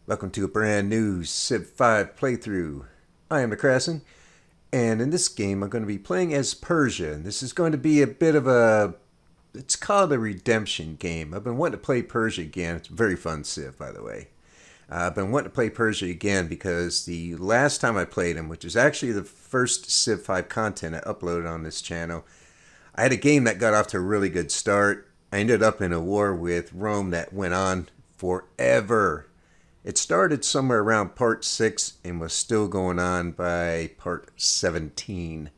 Welcome to a brand new Civ 5 playthrough. I am McCrasson, and in this game I'm going to be playing as Persia. And this is going to be a bit of it's called a redemption game. I've been wanting to play Persia again. It's a very fun Civ, by the way. I've been wanting to play Persia again because the last time I played him, which is actually the first Civ 5 content I uploaded on this channel, I had a game that got off to a really good start. I ended up in a war with Rome that went on forever. It started somewhere around part 6 and was still going on by part 17.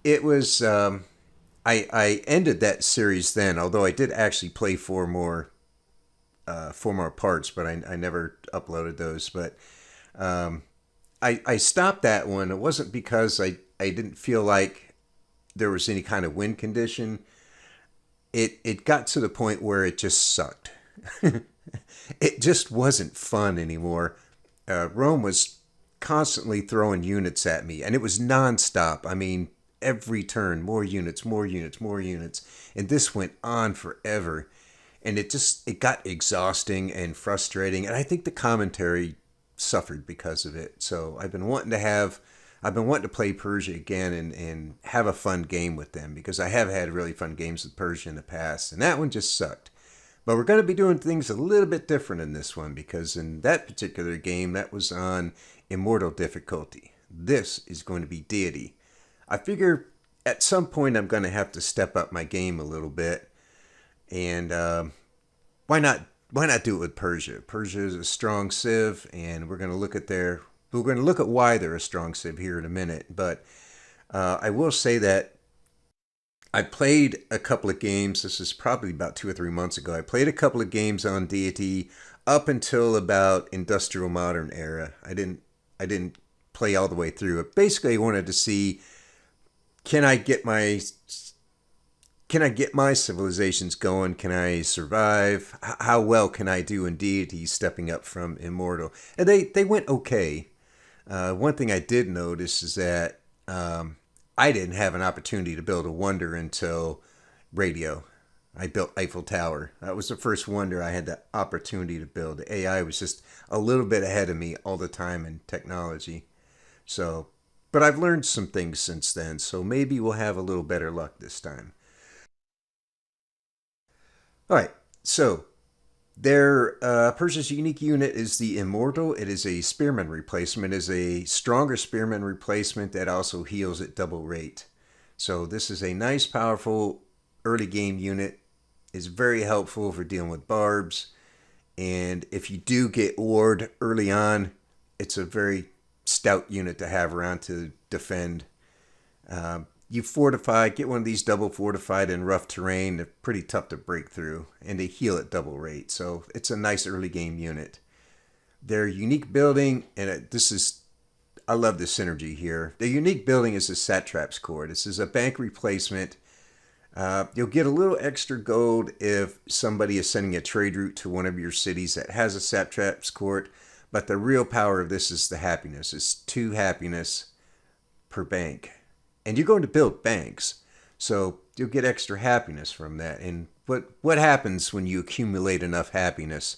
It was I ended that series then, although I did actually play four more parts, but I never uploaded those. But I stopped that one. It wasn't because I didn't feel like there was any kind of win condition. It got to the point where it just sucked. It just wasn't fun anymore. Rome was constantly throwing units at me, and it was nonstop. I mean, every turn, more units, more units, more units. And this went on forever. And it got exhausting and frustrating. And I think the commentary suffered because of it. So I've been wanting to play Persia again and have a fun game with them, because I have had really fun games with Persia in the past. And that one just sucked. But we're going to be doing things a little bit different in this one, because in that particular game, that was on Immortal difficulty. This is going to be Deity. I figure at some point I'm going to have to step up my game a little bit. And why not do it with Persia? Persia is a strong civ, and we're going to look at why they're a strong civ here in a minute. But I will say that I played a couple of games. This is probably about 2 or 3 months ago. I played a couple of games on Deity up until about Industrial Modern era. I didn't play all the way through it. Basically, I wanted to see, can I get my civilizations going? Can I survive? How well can I do in Deity stepping up from Immortal? And they went okay. One thing I did notice is that I didn't have an opportunity to build a wonder until radio. I built Eiffel Tower. That was the first wonder I had the opportunity to build. The AI was just a little bit ahead of me all the time in technology. So, but I've learned some things since then, so maybe we'll have a little better luck this time. All right, so Persia's unique unit is the Immortal. It is a spearman replacement. It is a stronger spearman replacement that also heals at double rate. So this is a nice, powerful early game unit. It's very helpful for dealing with barbs. And if you do get warred early on, it's a very stout unit to have around to defend. You fortify, get one of these double fortified in rough terrain. They're pretty tough to break through, and they heal at double rate. So it's a nice early game unit. Their unique building, and I love the synergy here. The unique building is the Satrap's Court. This is a bank replacement. You'll get a little extra gold if somebody is sending a trade route to one of your cities that has a Satrap's Court. But the real power of this is the happiness. It's 2 happiness per bank. And you're going to build banks, so you'll get extra happiness from that. And what happens when you accumulate enough happiness?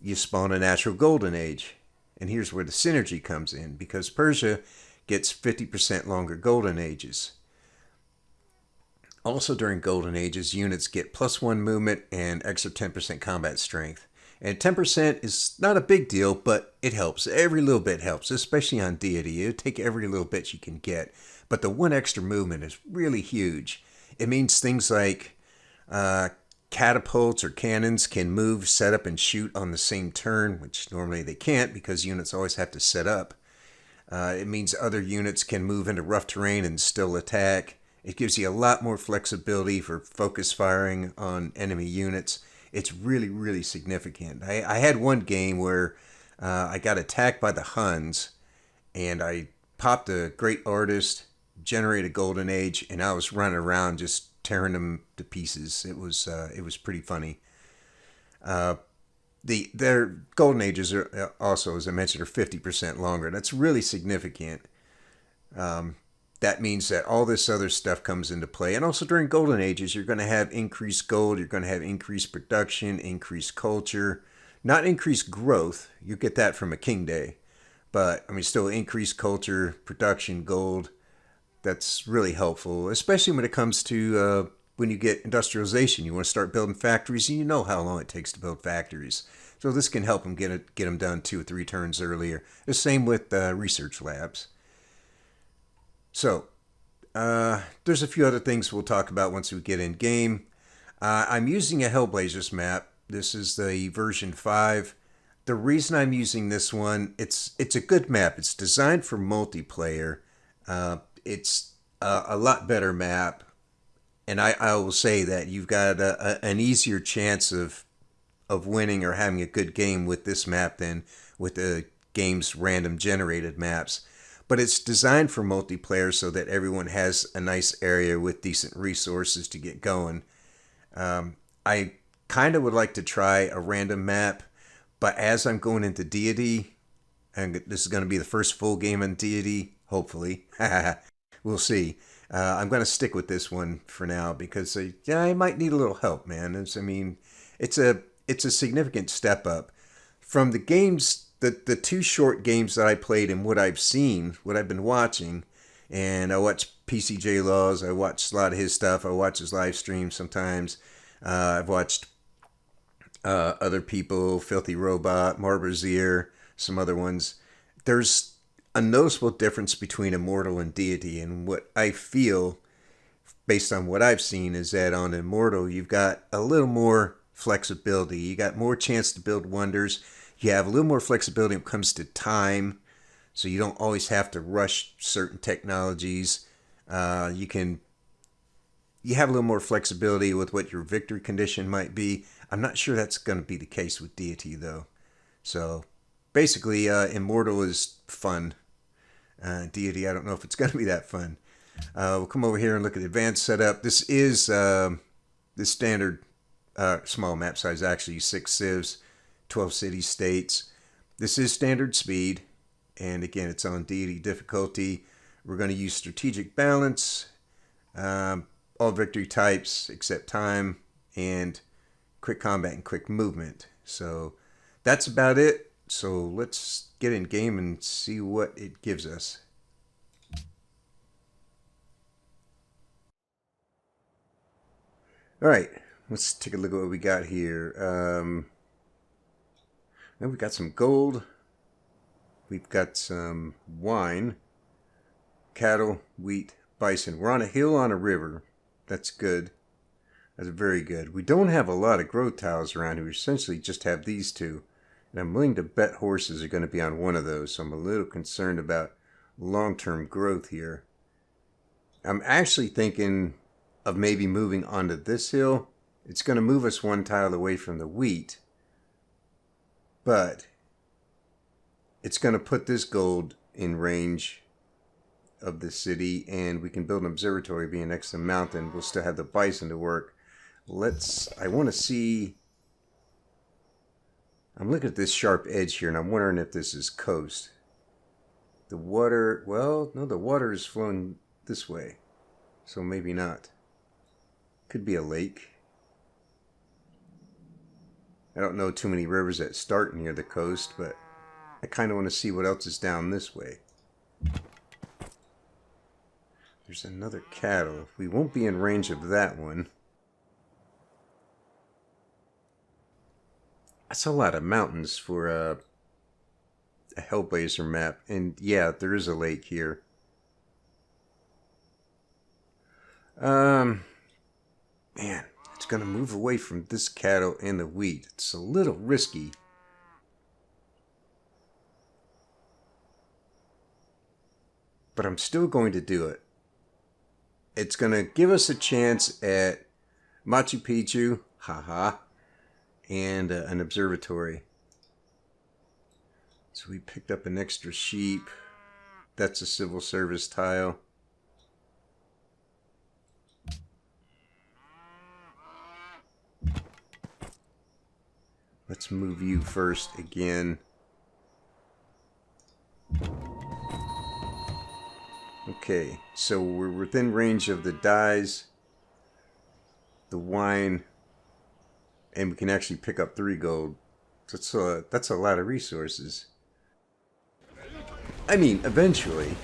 You spawn a natural golden age. And here's where the synergy comes in, because Persia gets 50% longer golden ages. Also during golden ages, units get +1 movement and extra 10% combat strength. And 10% is not a big deal, but it helps. Every little bit helps, especially on Deity. It'll take every little bit you can get. But the 1 extra movement is really huge. It means things like catapults or cannons can move, set up, and shoot on the same turn, which normally they can't because units always have to set up. It means other units can move into rough terrain and still attack. It gives you a lot more flexibility for focus firing on enemy units. It's really, really significant. I had one game where I got attacked by the Huns, and I popped a Great Artist, generated Golden Age, and I was running around just tearing them to pieces. It was pretty funny. Their Golden Ages are also, as I mentioned, are 50% longer. That's really significant. That means that all this other stuff comes into play. And also during Golden Ages, you're going to have increased gold, you're going to have increased production, increased culture. Not increased growth. You get that from a king day. But, I mean, still increased culture, production, gold. That's really helpful, especially when it comes to when you get industrialization. You want to start building factories, and you know how long it takes to build factories. So this can help them get them done 2 or 3 turns earlier. The same with research labs. So there's a few other things we'll talk about once we get in game. I'm using a Hellblazers map. This is the version 5. The reason I'm using this one, it's a good map. It's designed for multiplayer. It's a lot better map, and I will say that you've got an easier chance of winning or having a good game with this map than with the game's random generated maps. But it's designed for multiplayer so that everyone has a nice area with decent resources to get going. I kind of would like to try a random map, but as I'm going into Deity, and this is going to be the first full game on Deity, hopefully. We'll see. I'm going to stick with this one for now because I might need a little help, man. It's a significant step up from the games, the 2 short games that I played and what I've seen, what I've been watching. And I watch PCJ Laws. I watch a lot of his stuff. I watch his live streams sometimes. I've watched other people, Filthy Robot, Marberzier, some other ones. There's a noticeable difference between Immortal and Deity, and what I feel, based on what I've seen, is that on Immortal you've got a little more flexibility. You got more chance to build wonders. You have a little more flexibility when it comes to time, so you don't always have to rush certain technologies. You have a little more flexibility with what your victory condition might be. I'm not sure that's going to be the case with Deity, though. So basically, Immortal is fun. Deity, I don't know if it's going to be that fun. We'll come over here and look at advanced setup. This is the standard small map size, actually 6 civs, 12 city states. This is standard speed, and again, it's on Deity difficulty. We're going to use strategic balance, all victory types except time, and quick combat and quick movement. So that's about it. So let's get in game and see what it gives us. All right, let's take a look at what we got here. Then we got some gold. We've got some wine, cattle, wheat, bison. We're on a hill on a river. That's good. That's very good. We don't have a lot of growth tiles around here. We essentially just have these 2. And I'm willing to bet horses are going to be on one of those, so I'm a little concerned about long-term growth here. I'm actually thinking of maybe moving onto this hill. It's going to move us 1 tile away from the wheat, but it's going to put this gold in range of the city, and we can build an observatory being next to the mountain. We'll still have the bison to work. I want to see... I'm looking at this sharp edge here, and I'm wondering if this is coast. The water, well, no, the water is flowing this way, so maybe not. Could be a lake. I don't know too many rivers that start near the coast, but I kind of want to see what else is down this way. There's another cattle. We won't be in range of that one. That's a lot of mountains for a Hellblazer map. And yeah, there is a lake here. Man, it's going to move away from this cattle and the wheat. It's a little risky. But I'm still going to do it. It's going to give us a chance at Machu Picchu, haha, and an observatory. So we picked up an extra sheep. That's a civil service tile. Let's move you first again. Okay, so we're within range of the dyes, the wine, and we can actually pick up 3 gold That's a lot of resources. I mean, eventually.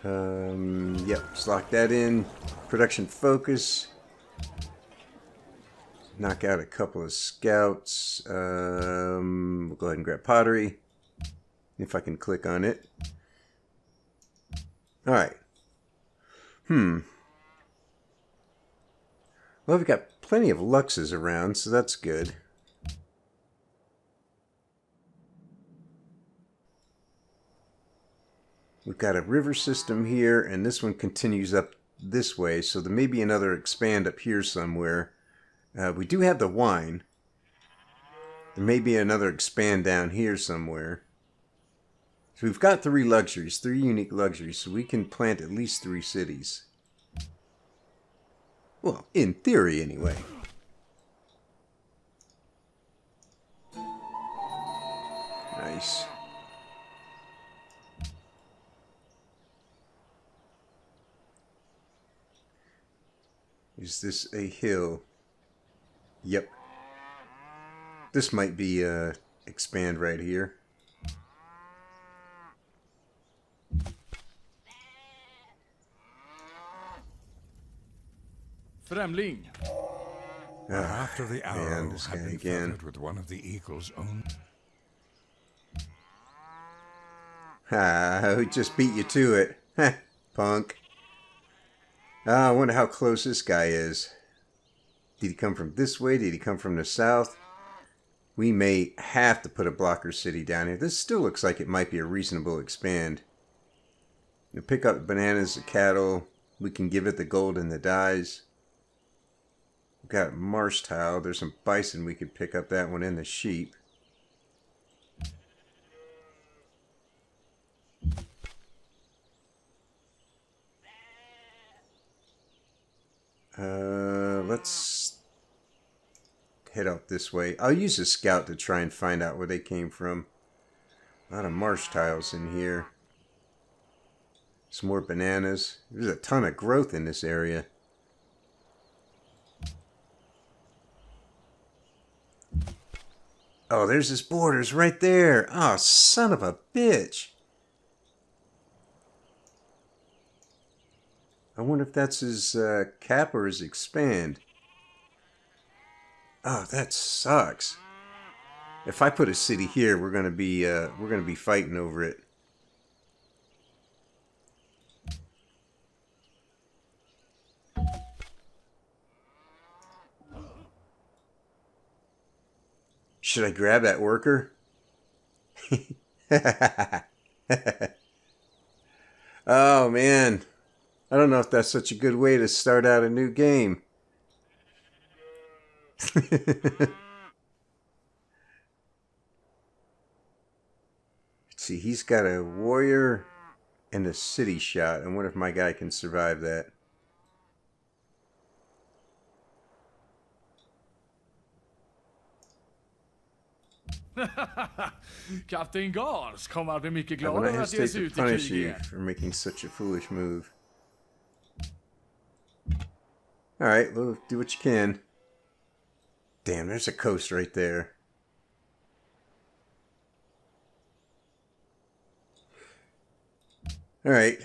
Yep, let's lock that in. Production focus. Knock out a couple of scouts. We'll go ahead and grab pottery. If I can click on it. Alright. Well, we've got plenty of luxes around, so that's good. We've got a river system here, and this one continues up this way, so there may be another expand up here somewhere. We do have the wine. There may be another expand down here somewhere. So we've got 3 luxuries, 3 unique luxuries, so we can plant at least 3 cities. Well, in theory anyway. Nice. Is this a hill? Yep. This might be expand right here. Främling. After the arrow this had guy been again. feathered with one of the eagle's own. Ha, who just beat you to it? Heh, punk. I wonder how close this guy is. Did he come from this way? Did he come from the south? We may have to put a blocker city down here. This still looks like it might be a reasonable expand. You pick up bananas, the cattle. We can give it the gold and the dyes. We've got marsh tile. There's some bison. We could pick up that one and the sheep. Let's head out this way. I'll use a scout to try and find out where they came from. A lot of marsh tiles in here. Some more bananas. There's a ton of growth in this area. Oh, there's his borders right there. Oh, son of a bitch. I wonder if that's his cap or his expand. Oh, that sucks. If I put a city here, we're gonna be fighting over it. Should I grab that worker? Oh man, I don't know if that's such a good way to start out a new game. Let's see, he's got a warrior and a city shot. I wonder if my guy can survive that. Kapten Gars kommer att bli mycket I glad will not över att ge hesitate sig to ut i punish you kriget. for making such a foolish move. Alright, well, do what you can. Damn, there's a coast right there. Alright.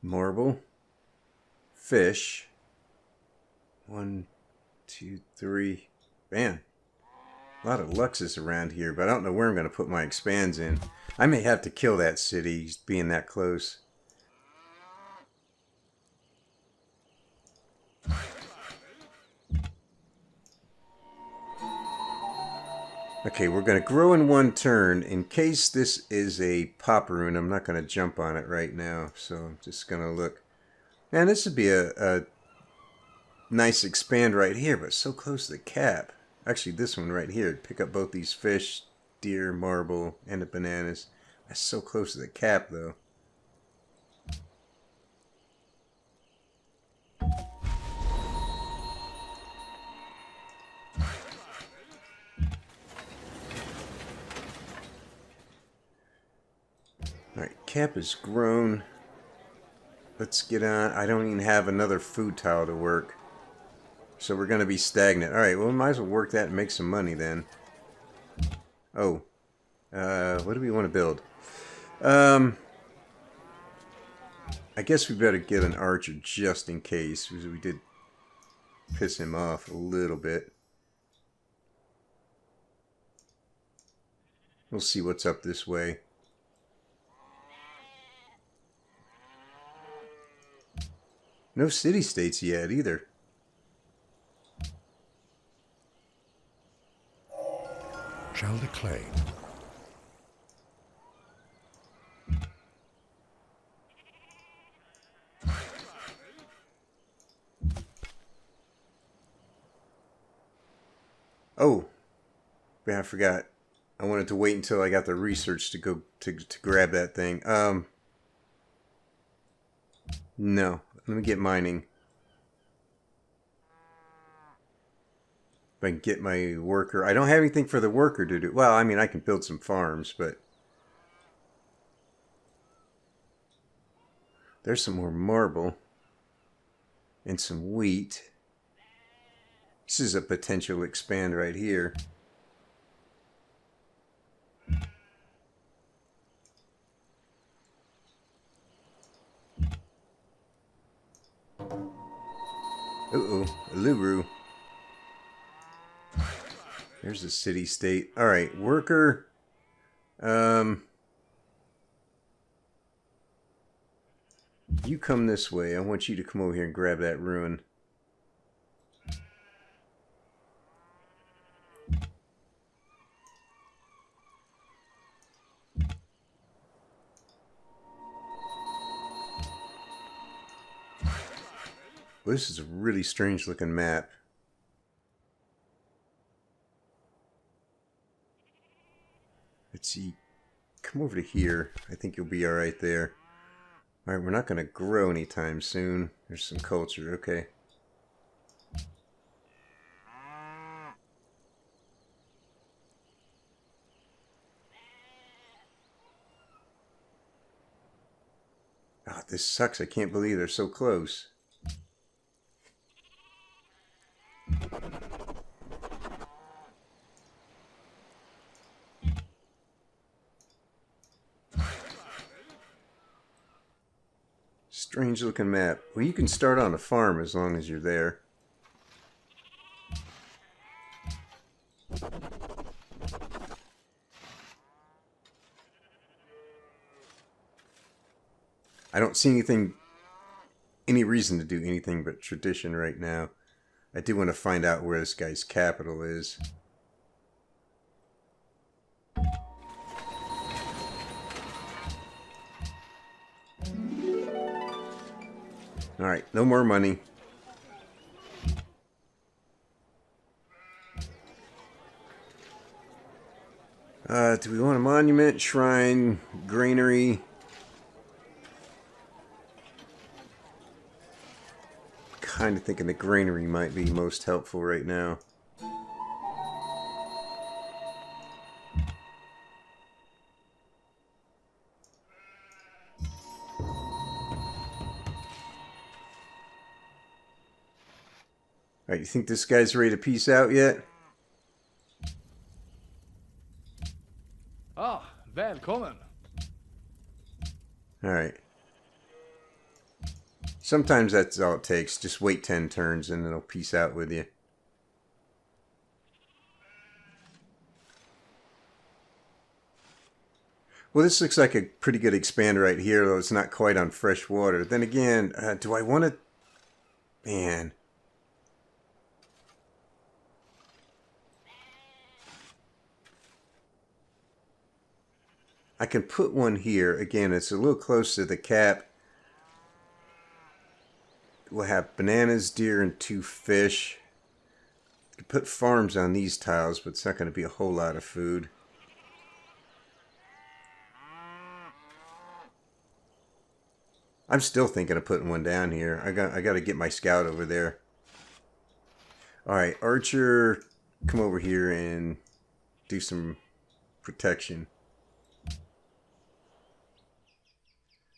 Marble. Fish. 1, 2, 3. Man. A lot of luxes around here, but I don't know where I'm going to put my expands in. I may have to kill that city, being that close. Okay, we're going to grow in 1 turn. In case this is a pop rune, I'm not going to jump on it right now. So I'm just going to look. Man, this would be a nice expand right here, but so close to the cap. Actually, this one right here. Pick up both these fish, deer, marble, and the bananas. That's so close to the cap, though. Alright, cap is grown. Let's get on. I don't even have another food tile to work. So we're going to be stagnant. Alright, well, we might as well work that and make some money then. Oh. What do we want to build? I guess we better get an archer just in case, because we did piss him off a little bit. We'll see what's up this way. No city-states yet either. Shall declare. Oh, yeah, I forgot. I wanted to wait until I got the research to go to grab that thing. No. Let me get mining. If I can get my worker. I don't have anything for the worker to do. Well, I mean, I can build some farms, but there's some more marble and some wheat. This is a potential expand right here. Uh-oh, Uluru. There's the city-state. Alright, worker. You come this way. I want you to come over here and grab that ruin. Well, this is a really strange looking map. Let's see. Come over to here. I think you'll be alright there. Alright, we're not going to grow anytime soon. There's some culture. Okay. Oh, this sucks. I can't believe they're so close. Strange looking map. Well, you can start on a farm as long as you're there. I don't see any reason to do anything but tradition right now. I do want to find out where this guy's capital is. Alright, no more money. Do we want a monument, shrine, granary? Kind of thinking the granary might be most helpful right now. Alright, you think this guy's ready to peace out yet? Ah, välkommen. Alright. Sometimes that's all it takes. Just wait 10 turns and it'll peace out with you. Well, this looks like a pretty good expander right here, though it's not quite on fresh water. Then again, do I want to... Man... I can put one here. Again, it's a little close to the cap. We'll have bananas, deer, and 2 fish. You can put farms on these tiles, but it's not going to be a whole lot of food. I'm still thinking of putting one down here. I got to get my scout over there. Alright, Archer, come over here and do some protection.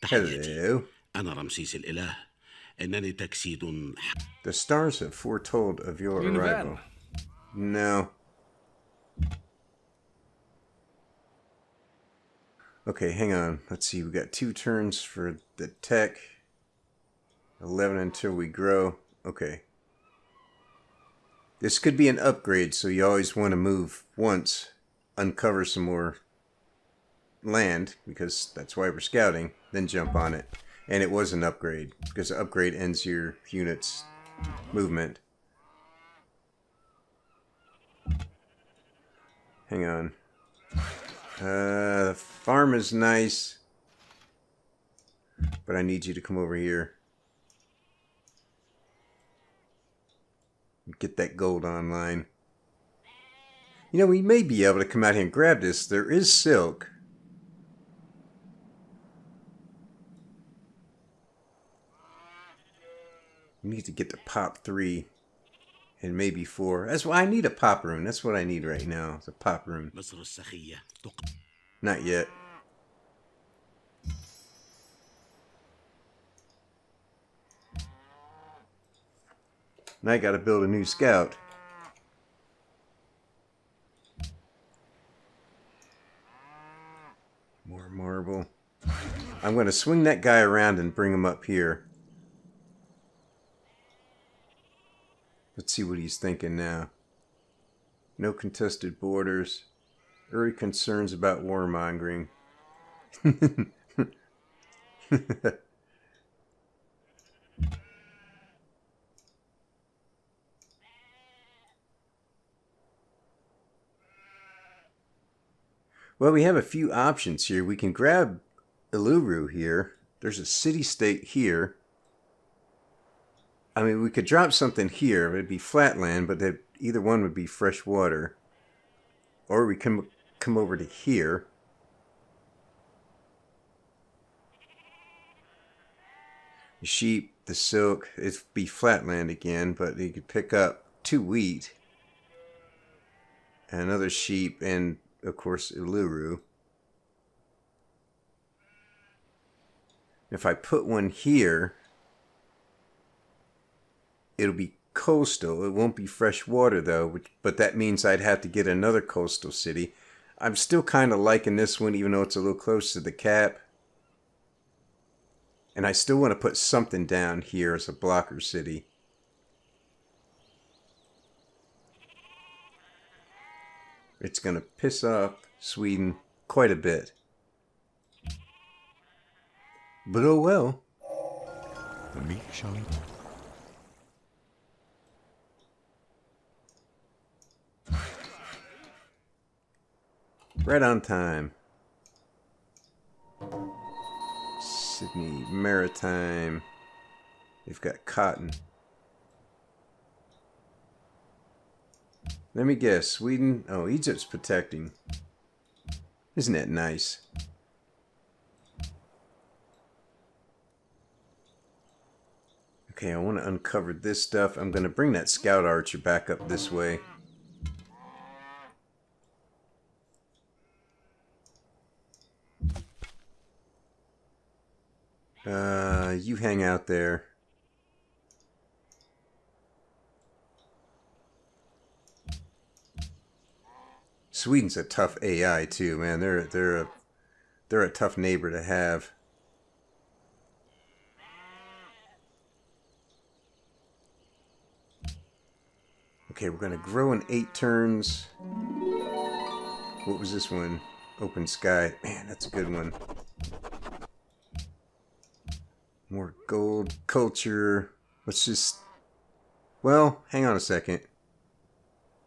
تحياتي. Hello. أنا رمسيس الإله. إنني تجسيد. The stars have foretold of your Min arrival. vän. No. Okay, hang on. Let's see. We got 2 turns for the tech. 11 until we grow. Okay. This could be an upgrade, so you always want to move once, uncover some more land, because that's why we're scouting, then jump on it. And it was an upgrade, because the upgrade ends your unit's movement. Hang on. The farm is nice, but I need you to come over here. Get that gold online. You know, we may be able to come out here and grab this. There is silk. We need to get to pop 3 and maybe 4. That's why I need a pop rune. That's what I need right now. It's a pop rune. مصر السخية. Not yet. Now I gotta build a new scout. More marble. I'm gonna swing that guy around and bring him up here. Let's see what he's thinking now. No contested borders. Early concerns about warmongering. Well, we have a few options here. We can grab Iluru here. There's a city-state here. I mean, we could drop something here. It'd be flatland, but either one would be fresh water. Or we can come over to here. The sheep, the silk, it'd be flatland again, but you could pick up 2 wheat. And another sheep, and of course Iluru. If I put one here, it'll be coastal. It won't be fresh water though, but that means I'd have to get another coastal city. I'm still kind of liking this one, even though it's a little close to the cap. And I still want to put something down here as a blocker city. It's going to piss off Sweden quite a bit. But oh well. The meek shall eat. Right on time. Sydney Maritime. They've got cotton. Let me guess. Sweden. Oh, Egypt's protecting. Isn't that nice? Okay, I want to uncover this stuff. I'm going to bring that scout archer back up this way. You hang out there. Sweden's a tough AI too, man. They're a tough neighbor to have. Okay, we're gonna grow in 8 turns. What was this one? Open sky. Man, that's a good one. More gold, culture. Let's just... Well, hang on a second.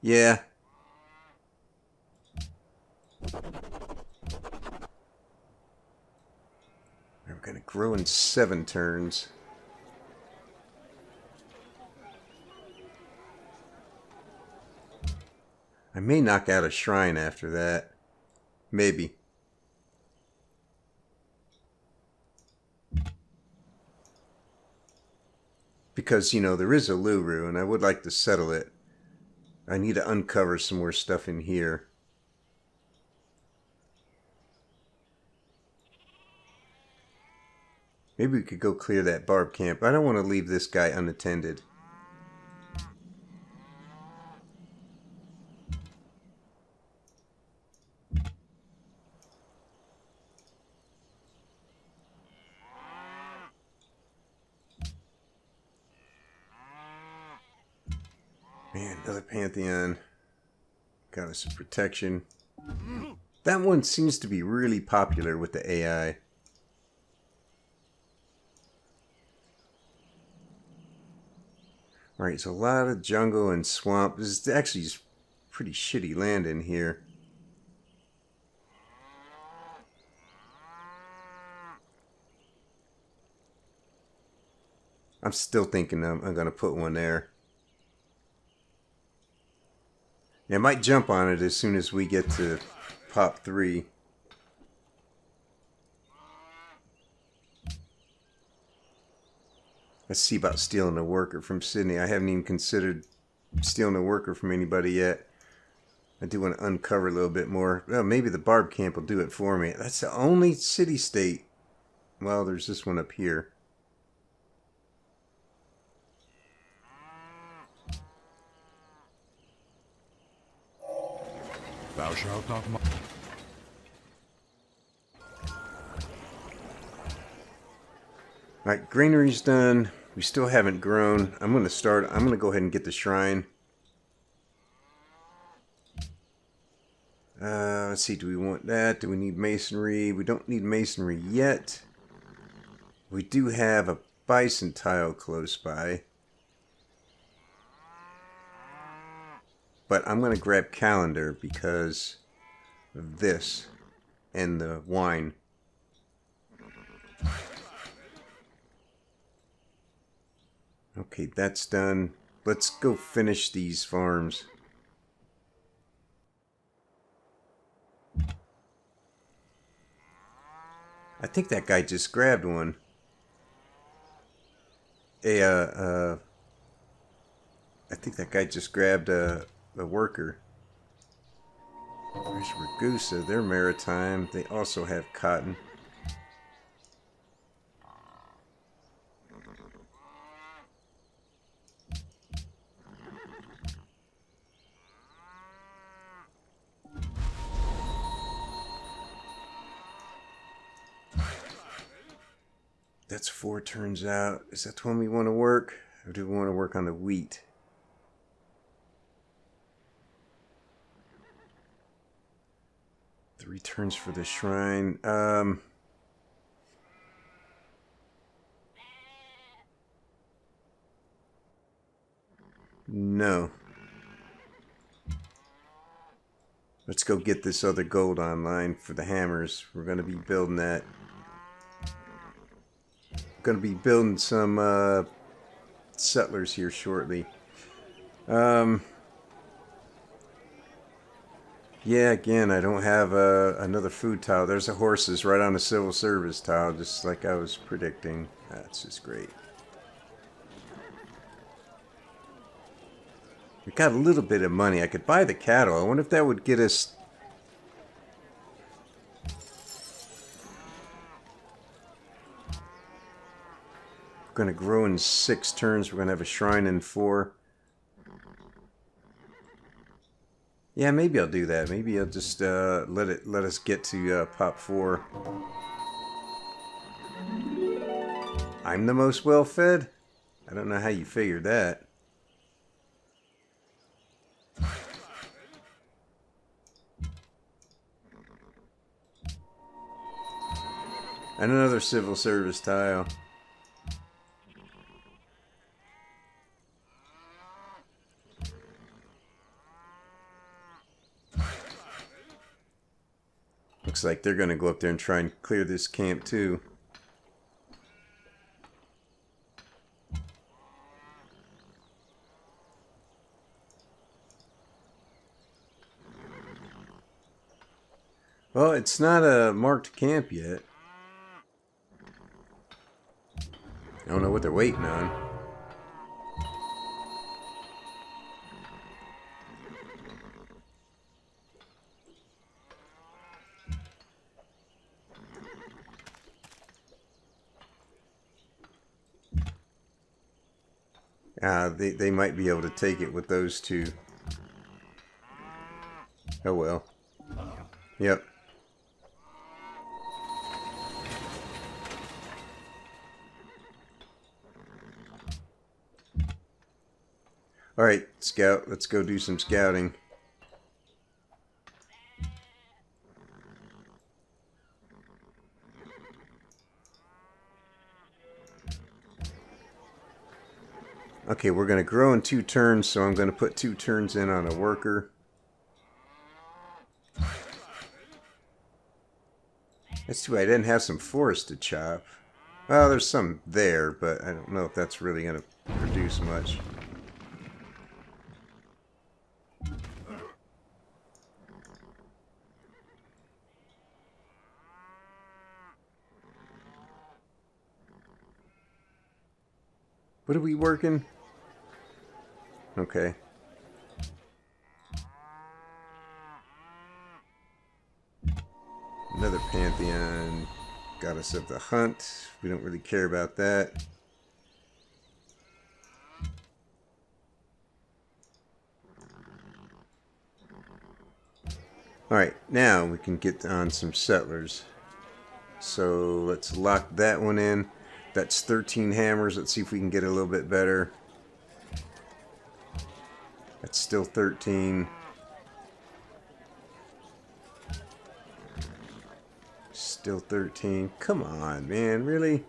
Yeah. We're going to grow in 7 turns. I may knock out a shrine after that. Maybe. Because, you know, there is a Luru, and I would like to settle it. I need to uncover some more stuff in here. Maybe we could go clear that barb camp. I don't want to leave this guy unattended. Man, another Pantheon. Got us some protection. That one seems to be really popular with the AI. Alright, so a lot of jungle and swamp. This is actually pretty shitty land in here. I'm still thinking I'm going to put one there. Yeah, I might jump on it as soon as we get to pop 3. Let's see about stealing a worker from Sydney. I haven't even considered stealing a worker from anybody yet. I do want to uncover a little bit more. Well, maybe the barb camp will do it for me. That's the only city-state. Well, there's this one up here. Thou shalt not. Alright, granary's done. We still haven't grown. I'm going to go ahead and get the shrine. Let's see, do we want that? Do we need masonry? We don't need masonry yet. We do have a bison tile close by. But I'm going to grab calendar because of this and the wine. Okay, that's done. Let's go finish these farms. I think that guy just grabbed one. I think that guy just grabbed a worker. There's Ragusa. They're maritime. They also have cotton. That's 4 turns out. Is that the one we want to work? Or do we want to work on the wheat? The returns for the shrine. No. Let's go get this other gold online for the hammers. We're going to be building that. Going to be building some settlers here shortly. Yeah, again, I don't have another food tile. There's the horses right on the civil service tile, just like I was predicting. That's just great. We got a little bit of money. I could buy the cattle. I wonder if that would get us... We're going to grow in 6 turns. We're going to have a shrine in 4. Yeah, maybe I'll do that. Maybe I'll just let us get to pop 4. I'm the most well-fed? I don't know how you figured that. And another civil service tile. Looks like they're going to go up there and try and clear this camp too. Well, it's not a marked camp yet. I don't know what they're waiting on. They might be able to take it with those two. Oh well. Yep. Alright, Scout, let's go do some scouting. Okay, we're going to grow in 2 turns, so I'm going to put 2 turns in on a worker. That's too bad I didn't have some forest to chop. Well, there's some there, but I don't know if that's really going to produce much. What are we working? Okay. Another Pantheon. Goddess of the Hunt. We don't really care about that. Alright, now we can get on some settlers. So let's lock that one in. That's 13 hammers. Let's see if we can get a little bit better. That's still 13. Still 13. Come on, man. Really?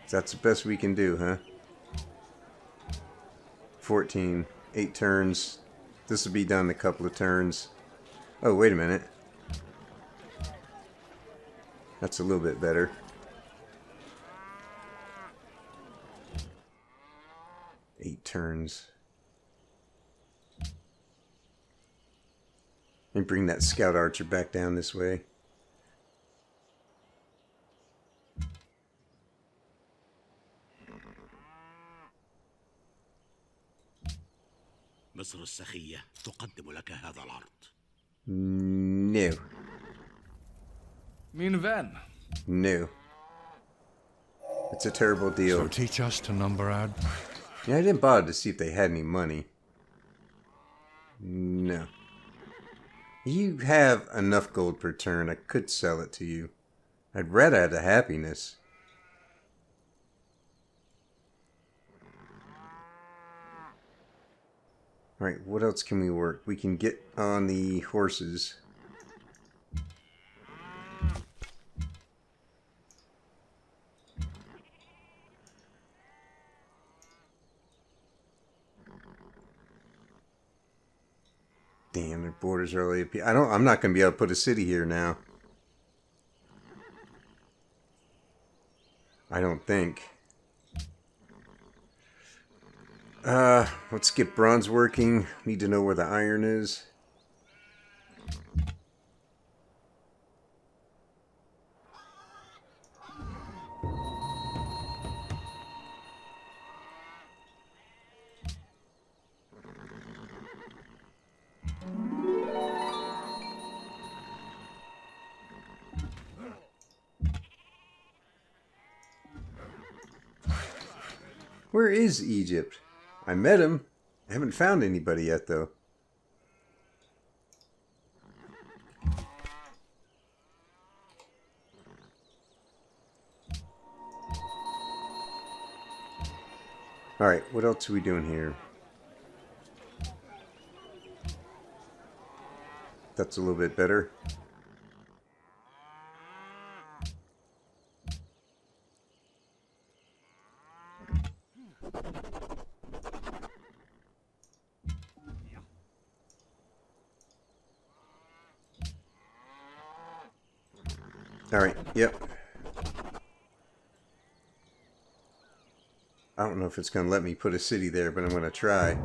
That's the best we can do, huh? 14. 8 turns. This will be done in a couple of turns. Oh, wait a minute. That's a little bit better. Eight turns. And bring that scout archer back down this way. مصر السخية تقدم لك هذا العرض. No. Min vän. No. It's a terrible deal. So teach us to number out. Yeah, I didn't bother to see if they had any money. No. You have enough gold per turn. I could sell it to you. I'd rather have the happiness. Alright, what else can we work? We can get on the horses. Damn, their borders are really... I'm not going to be able to put a city here now. I don't think. Let's get bronze working. Need to know where the iron is. Where is Egypt? I met him. I haven't found anybody yet, though. Alright, what else are we doing here? That's a little bit better. Alright, yep. I don't know if it's going to let me put a city there, but I'm going to try.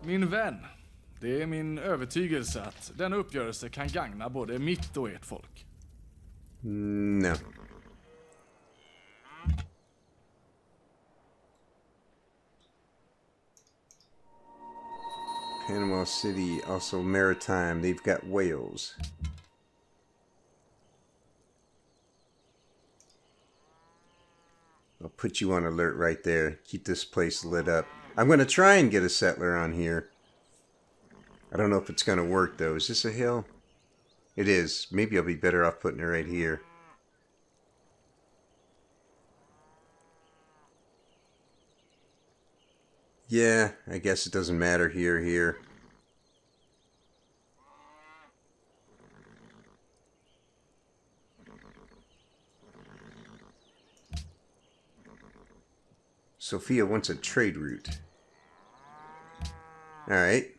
Min vän. Det är min övertygelse att denna uppgörelse kan gagna både mitt och ert folk. No. Panama City, also maritime. They've got whales. I'll put you on alert right there. Keep this place lit up. I'm going to try and get a settler on here. I don't know if it's going to work, though. Is this a hill? It is. Maybe I'll be better off putting it right here. Yeah, I guess it doesn't matter here. Sophia wants a trade route. Alright.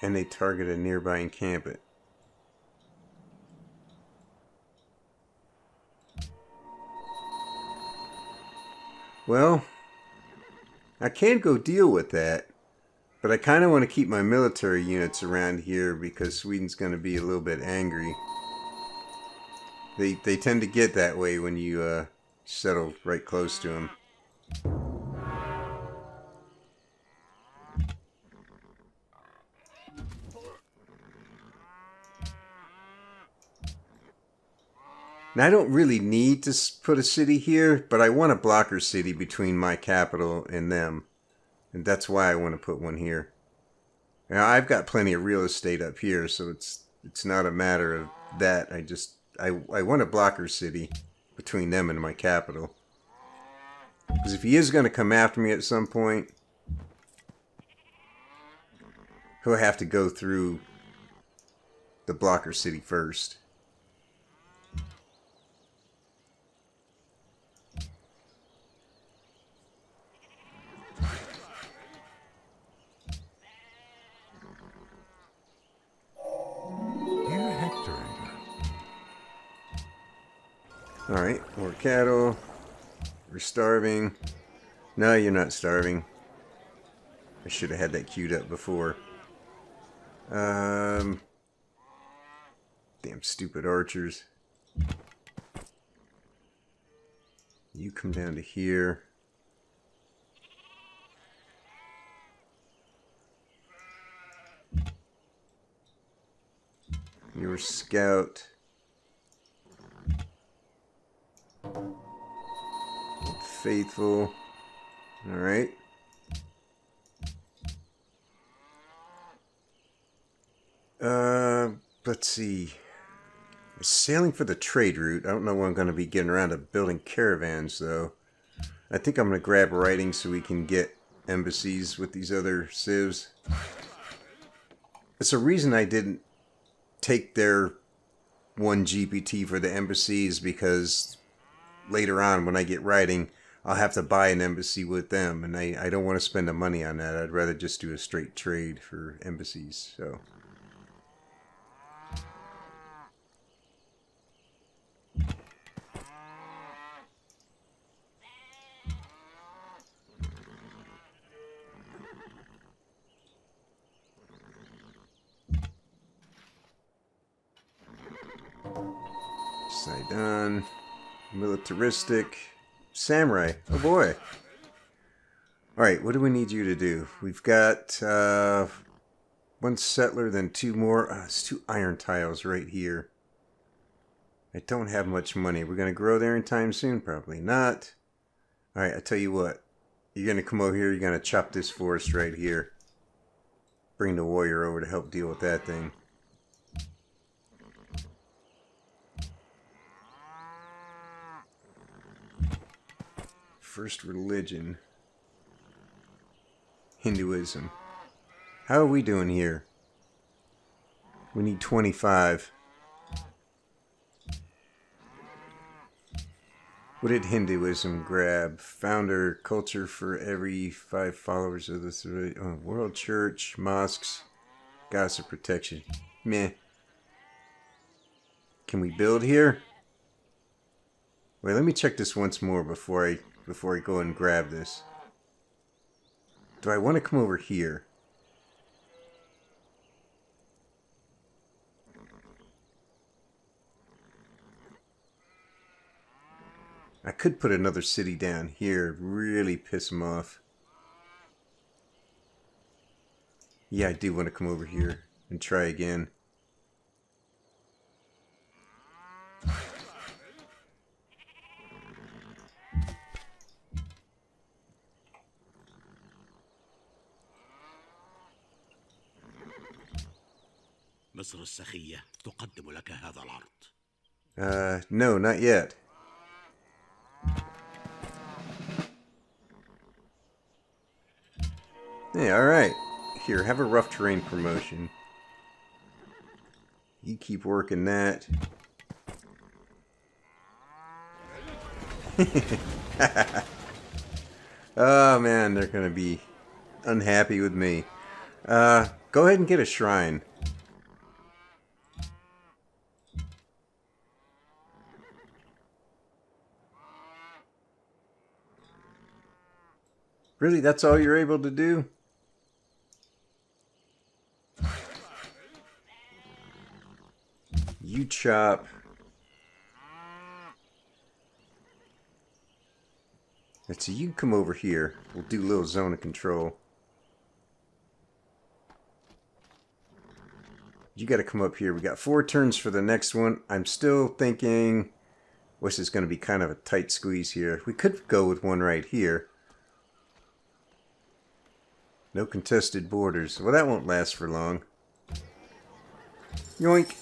And they target a nearby encampment. Well, I can go deal with that, but I kind of want to keep my military units around here because Sweden's going to be a little bit angry. They tend to get that way when you settle right close to them. Now, I don't really need to put a city here, but I want a blocker city between my capital and them. And that's why I want to put one here. Now, I've got plenty of real estate up here, so it's not a matter of that. I want a blocker city between them and my capital. Because if he is going to come after me at some point, he'll have to go through the blocker city first. You're hectoring. Alright, more cattle. We're starving. No, you're not starving. I should have had that queued up before. Damn stupid archers. You come down to here. You're a scout. Faithful. Alright. Let's see. Sailing for the trade route. I don't know when I'm going to be getting around to building caravans, though. I think I'm going to grab writing so we can get embassies with these other civs. It's a reason I didn't take their 1 GPT for the embassies, because later on when I get writing, I'll have to buy an embassy with them, and I don't want to spend the money on that. I'd rather just do a straight trade for embassies. So Sidon, militaristic, samurai. Oh boy. Alright, what do we need you to do? We've got 1 settler, then 2 more. It's 2 iron tiles right here. I don't have much money. We're going to grow there in time soon? Probably not. Alright, I tell you what. You're going to come over here. You're going to chop this forest right here. Bring the warrior over to help deal with that thing. First religion. Hinduism. How are we doing here? We need 25. What did Hinduism grab? Founder, culture for every 5 followers of the world church, mosques, goddess of protection. Meh. Can we build here? Wait, let me check this once more before I go and grab this. Do I want to come over here? I could put another city down here, really piss them off. Yeah, I do want to come over here and try again. مصر السخية تقدم لك هذا العرض. No, not yet. Hey, alright. Here, have a rough terrain promotion. You keep working that. Oh man, they're gonna be unhappy with me. Go ahead and get a shrine. Really, that's all you're able to do? You chop. Let's see, you can come over here. We'll do a little zone of control. You got to come up here. We got 4 turns for the next one. I'm still thinking, this is going to be kind of a tight squeeze here. We could go with one right here. No contested borders. Well, that won't last for long. Yoink.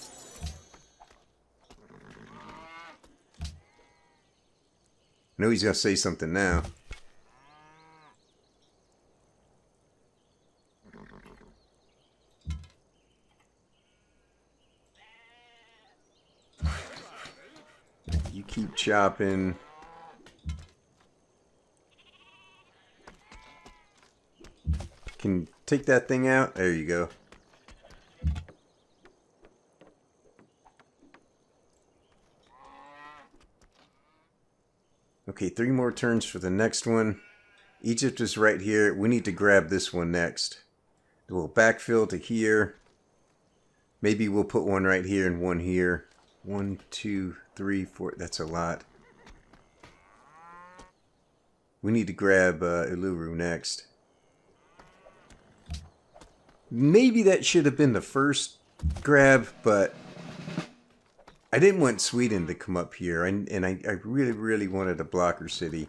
I know he's going to say something now. You keep chopping. Can take that thing out. There you go. Okay, 3 more turns for the next one. Egypt is right here. We need to grab this one next. We'll backfill to here. Maybe we'll put one right here and one here. 1, 2, 3, 4. That's a lot. We need to grab Uluru next. Maybe that should have been the first grab, but I didn't want Sweden to come up here, and I really, really wanted a blocker city.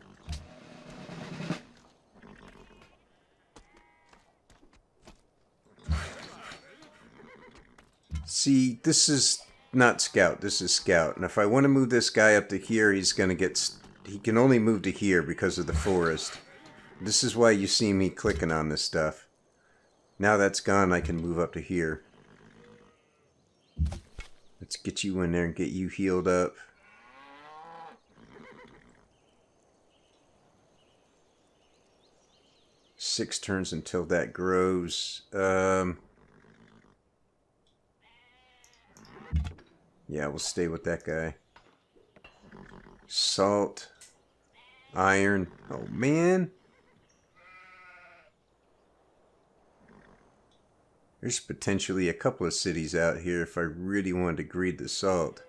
See, this is not scout, this is scout. And if I want to move this guy up to here, he's going to get... He can only move to here because of the forest. This is why you see me clicking on this stuff. Now that's gone, I can move up to here. Let's get you in there and get you healed up. Six turns until that grows. Yeah, we'll stay with that guy. Salt. Iron. Oh, man. There's potentially a couple of cities out here if I really wanted to greed the salt.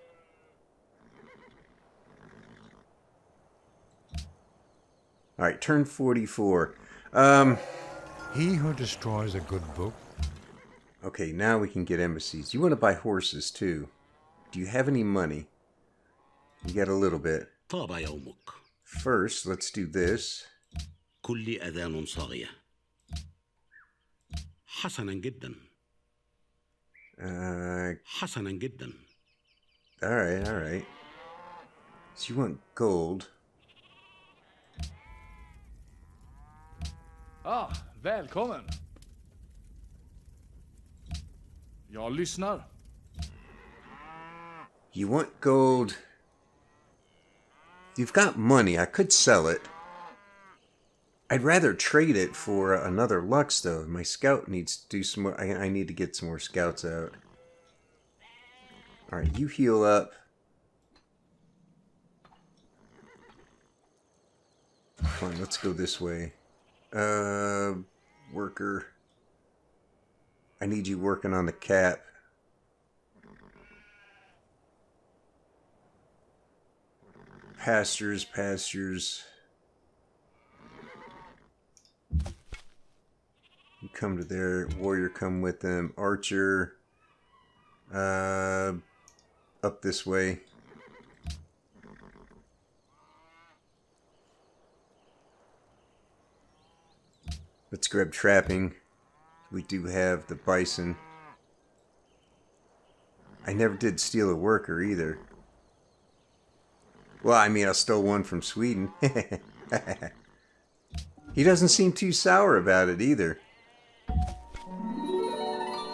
Alright, turn 44. He who destroys a good book. Okay, now we can get embassies. You want to buy horses too. Do you have any money? You got a little bit. طاب يومك. First, let's do this. كل أذان صاغية. حسنا جدا. حسنا جدا. Alright, alright. So you want gold. Ah, välkommen. Jag lyssnar. You want gold. You've got money. I could sell it. I'd rather trade it for another Lux, though. My scout needs to do some more. I need to get some more scouts out. Alright, you heal up. Fine, let's go this way. Worker. I need you working on the cap. Pastures, pastures. You come to there. Warrior come with them. Archer. Up this way. Let's grab trapping. We do have the bison. I never did steal a worker either. Well, I mean, I stole one from Sweden. He doesn't seem too sour about it either.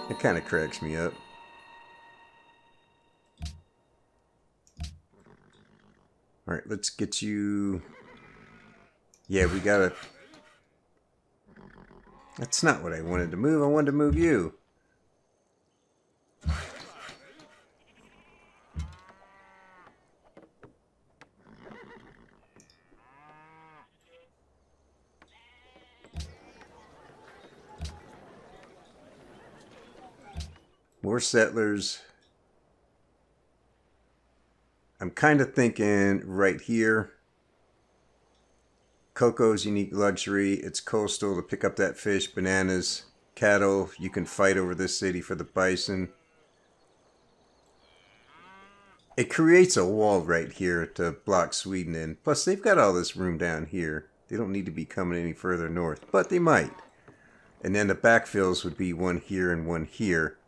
It kind of cracks me up. Alright, let's get you... Yeah, we gotta... That's not what I wanted to move. I wanted to move you. More settlers. I'm kind of thinking right here. Cocoa's unique luxury. It's coastal to pick up that fish. Bananas, cattle. You can fight over this city for the bison. It creates a wall right here to block Sweden in. Plus, they've got all this room down here. They don't need to be coming any further north, but they might. And then the backfills would be one here and one here.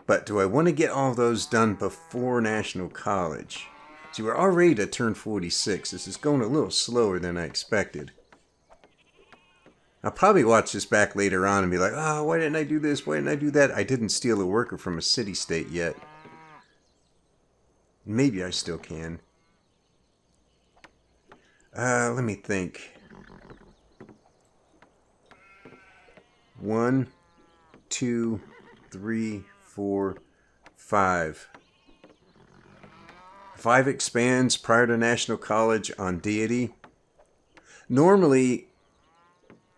But do I want to get all those done before National College? See, we're already to turn 46. This is going a little slower than I expected. I'll probably watch this back later on and be like, oh, why didn't I do this? Why didn't I do that? I didn't steal a worker from a city-state yet. Maybe I still can. Let me think. 1, 2, 3, 4, 5. 5 expands prior to National College on Deity. Normally,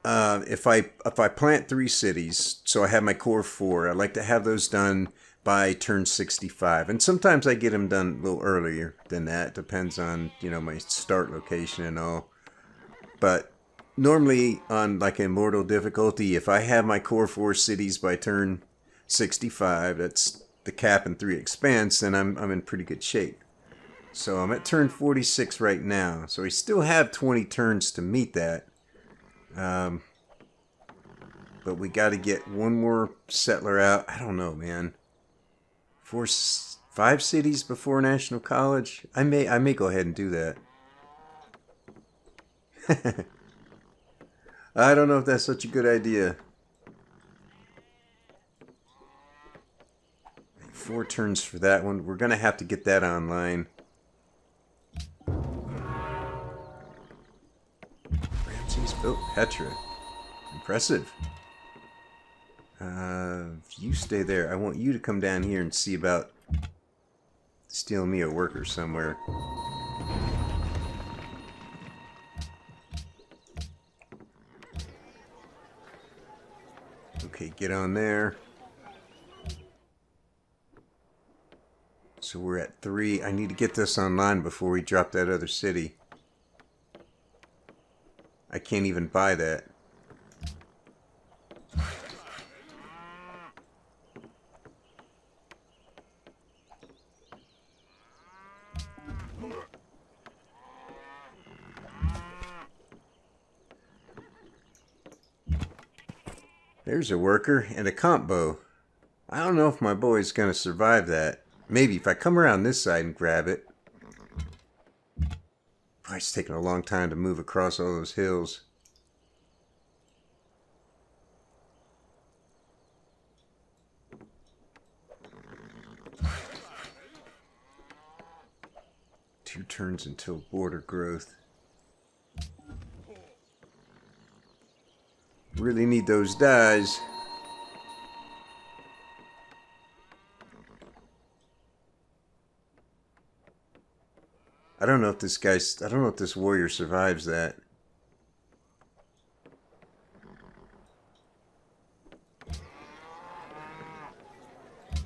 if I plant 3 cities, so I have my core 4, I like to have those done by turn 65. And sometimes I get them done a little earlier than that. Depends on, you know, my start location and all. But normally on like Immortal difficulty, if I have my core 4 cities by turn 65, that's the cap and 3 expanse, then I'm in pretty good shape. So I'm at turn 46 right now. So we still have 20 turns to meet that. But we got to get one more settler out. I don't know, man. 5 cities before National College. I may go ahead and do that. I don't know if that's such a good idea. 4 turns for that one. We're gonna have to get that online. Ramses built Petra. Impressive. You stay there. I want you to come down here and see about stealing me a worker somewhere. Okay, get on there. So we're at 3. I need to get this online before we drop that other city. I can't even buy that. There's a worker and a combo. I don't know if my boy's gonna survive that. Maybe if I come around this side and grab it. Oh, it's taking a long time to move across all those hills. Two turns until border growth. Really need those dyes. I don't know if this warrior survives that.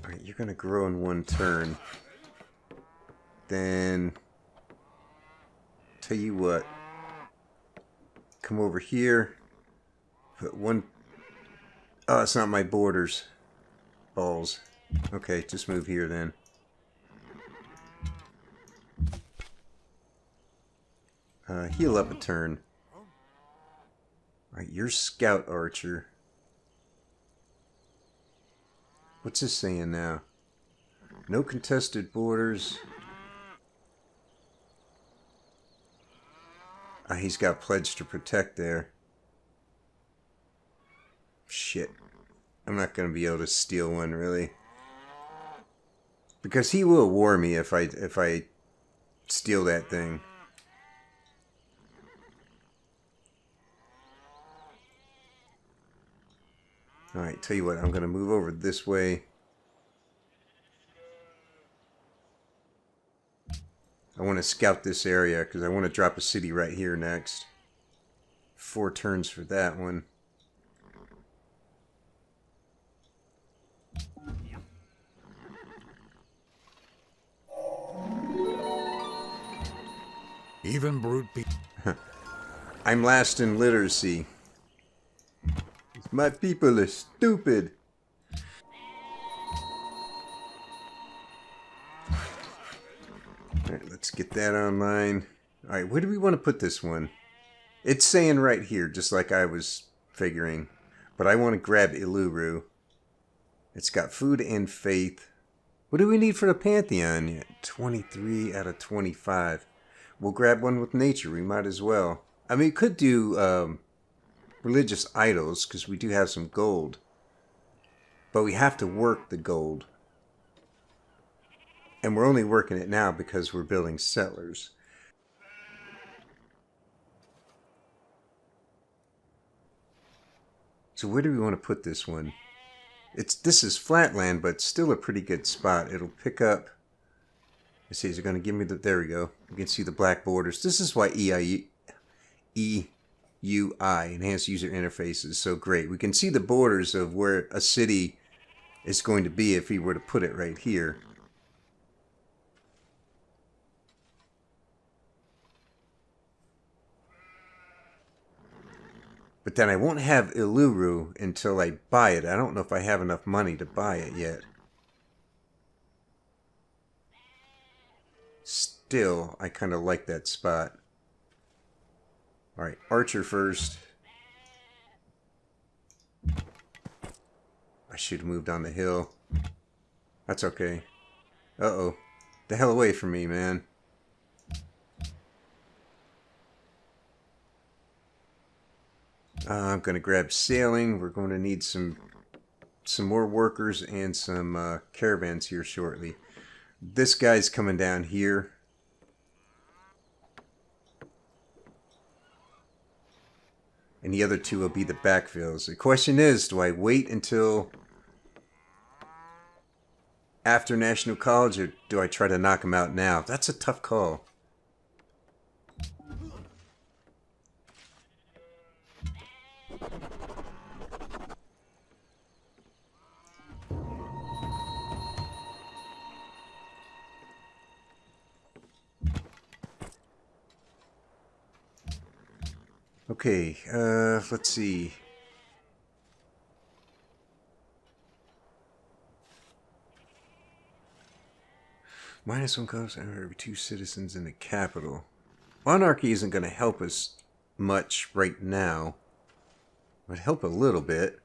Alright, you're gonna grow in 1 turn. Then, tell you what. Come over here. Put one... Oh, it's not my borders. Balls. Okay, just move here then. Heal up a turn. Alright, you're Scout Archer. What's this saying now? No contested borders. He's got Pledge to Protect there. Shit. I'm not going to be able to steal one, really. Because he will war me if I steal that thing. Alright, tell you what, I'm going to move over this way. I want to scout this area because I want to drop a city right here next. 4 turns for that one. Even brute people. I'm last in literacy. My people are stupid. Alright, let's get that online. Alright, where do we want to put this one? It's saying right here, just like I was figuring. But I want to grab Iluru. It's got food and faith. What do we need for the Pantheon? 23 out of 25. We'll grab one with nature. We might as well. I mean, we could do religious idols, because we do have some gold. But we have to work the gold. And we're only working it now because we're building settlers. So where do we want to put this one? This is flatland, but still a pretty good spot. It'll pick up. Let's see, is it going to give me the... There we go. You can see the black borders. This is why EUI, Enhanced User Interface, is so great. We can see the borders of where a city is going to be if we were to put it right here. But then I won't have Iluru until I buy it. I don't know if I have enough money to buy it yet. Still, I kind of like that spot. Alright, Archer first. I should have moved on the hill. That's okay. Uh-oh. The hell away from me, man. I'm going to grab sailing. We're going to need some more workers and some caravans here shortly. This guy's coming down here. And the other two will be the backfills. The question is, do I wait until after National College, or do I try to knock them out now? That's a tough call. Okay, let's see. -1 cost every 2 citizens in the capital. Monarchy isn't going to help us much right now. It would help a little bit.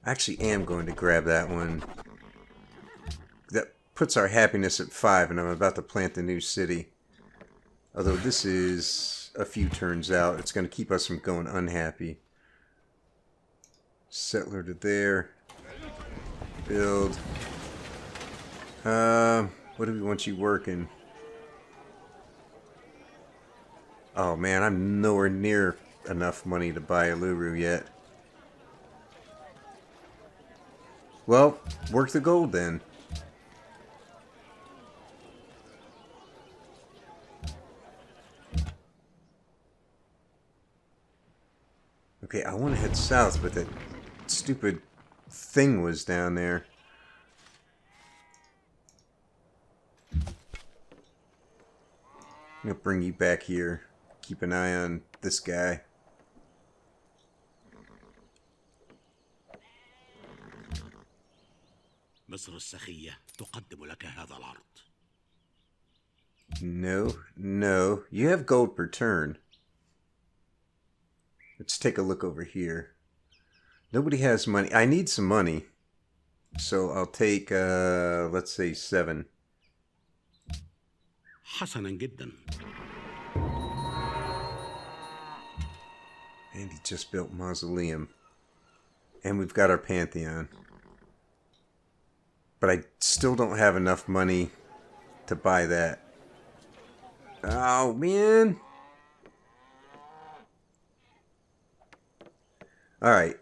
I actually am going to grab that one. That puts our happiness at 5, and I'm about to plant the new city. Although this is a few turns out, it's going to keep us from going unhappy. Settler to there. Build. What do we want you working? Oh man, I'm nowhere near enough money to buy a Luru yet. Well, work the gold then. Okay, I want to head south, but that stupid thing was down there. I'm going to bring you back here. Keep an eye on this guy. مصر السخية تقدم لك هذا العرض. No, no. You have gold per turn. Let's take a look over here. Nobody has money. I need some money. So I'll take, let's say 7. حسنا جدا. And he just built Mausoleum. And we've got our Pantheon. But I still don't have enough money to buy that. Oh, man. Alright.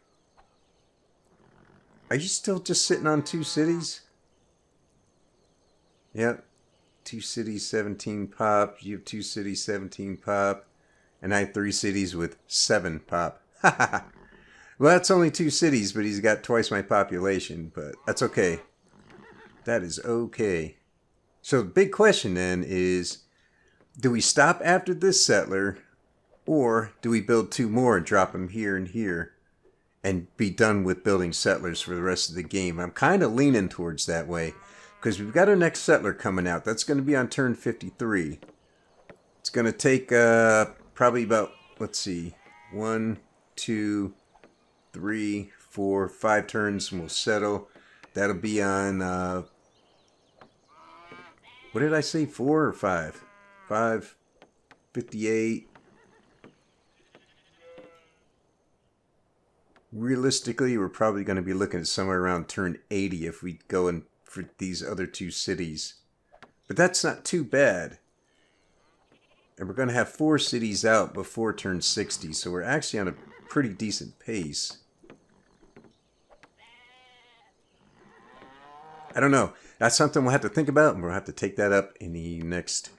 Are you still just sitting on 2 cities? Yep. 2 cities, 17 pop. You have 2 cities, 17 pop. And I have 3 cities with 7 pop. Well, that's only 2 cities, but he's got twice my population. But that's okay. That is okay. So the big question then is, do we stop after this settler, or do we build 2 more and drop them here and here and be done with building settlers for the rest of the game? I'm kind of leaning towards that way, because we've got our next settler coming out. That's going to be on turn 53. It's going to take probably about, let's see, 1, 2, 3, 4, 5 turns, and we'll settle. That'll be on, what did I say, 4 or 5? 5, 58. Realistically, we're probably going to be looking at somewhere around turn 80 if we go in for these other 2 cities. But that's not too bad. And we're going to have 4 cities out before turn 60, so we're actually on a pretty decent pace. I don't know. That's something we'll have to think about, and we'll have to take that up in the next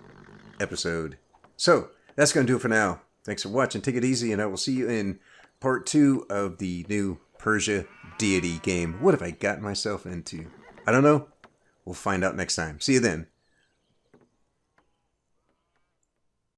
episode. So, that's going to do it for now. Thanks for watching. Take it easy, and I will see you in part 2 of the new Persia Deity game. What have I gotten myself into? I don't know. We'll find out next time. See you then.